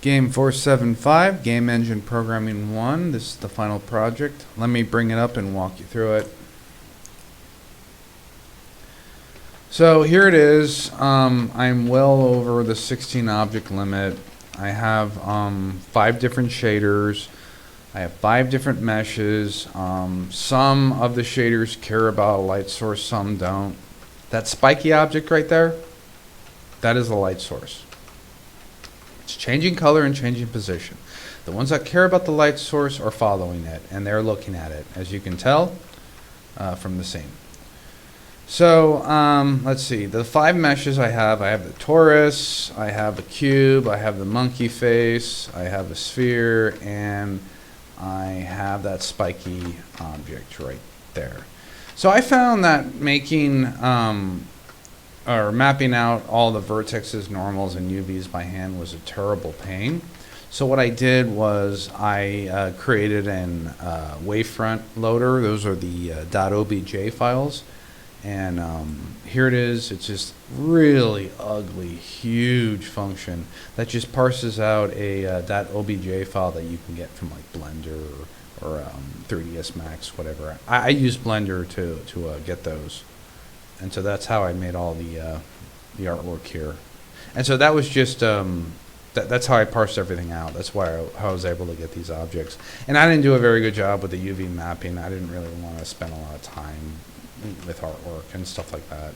Game 475, Game Engine Programming 1. This is the final project. Let me bring it up and walk you through it. So here it is. I'm well over the 16 object limit. I have 5 different shaders. I have 5 different meshes. Some of the shaders care about a light source, some don't. That spiky object right there, that is a light source. It's changing color and changing position. The ones that care about the light source are following it, and they're looking at it, as you can tell from the scene. So let's see, the 5 meshes I have the torus, I have the cube, I have the monkey face, I have the sphere, and I have that spiky object right there. So I found that making or mapping out all the vertexes, normals, and UVs by hand was a terrible pain. So what I did was I created an wavefront loader. Those are the .obj files. And here it is. It's just really ugly, huge function that just parses out a .obj file that you can get from like Blender or 3ds Max, whatever. I use Blender to get those. And so that's how I made all the artwork here. And so that was just, that's how I parsed everything out. That's why I was able to get these objects. And I didn't do a very good job with the UV mapping. I didn't really want to spend a lot of time with artwork and stuff like that.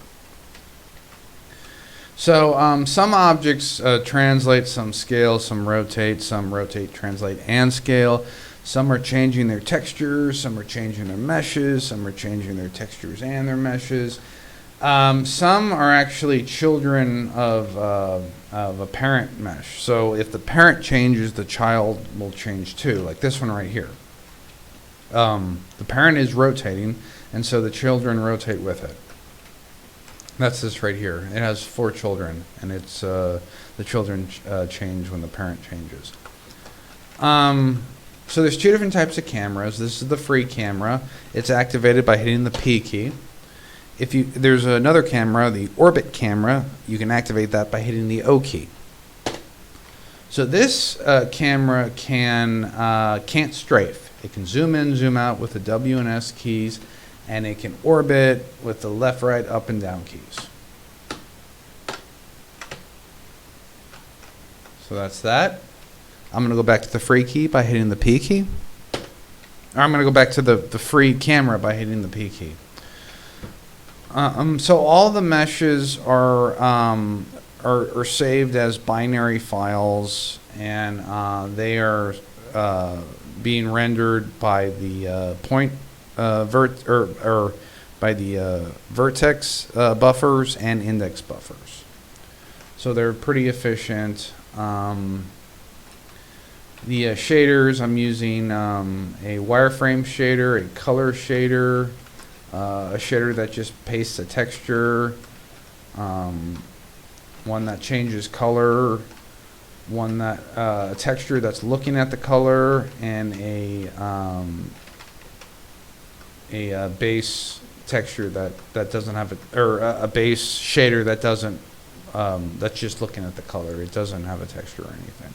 So some objects translate, some scale, some rotate, translate, and scale. Some are changing their textures, some are changing their meshes, some are changing their textures and their meshes. Some are actually children of a parent mesh. So if the parent changes, the child will change too, like this one right here. The parent is rotating, and so the children rotate with it. That's this right here. It has 4 children, and it's the children change when the parent changes. So there's 2 different types of cameras. This is the free camera. It's activated by hitting the P key. There's another camera, the orbit camera. You can activate that by hitting the O key. So this camera can't strafe. It can zoom in, zoom out with the W and S keys, and it can orbit with the left, right, up, and down keys. So that's that. I'm going to go back to the free key by hitting the P key. Or I'm going to go back to the free camera by hitting the P key. So all the meshes are saved as binary files, and they are being rendered by the vertex buffers and index buffers. So they're pretty efficient. The shaders, I'm using a wireframe shader, a color shader, a shader that just pastes a texture, one that changes color, one that a texture that's looking at the color, and a base texture that doesn't have a base shader that doesn't that's just looking at the color. It doesn't have a texture or anything.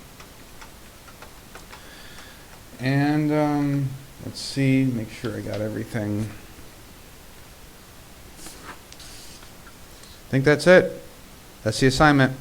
And let's see, make sure I got everything. I think that's it. That's the assignment.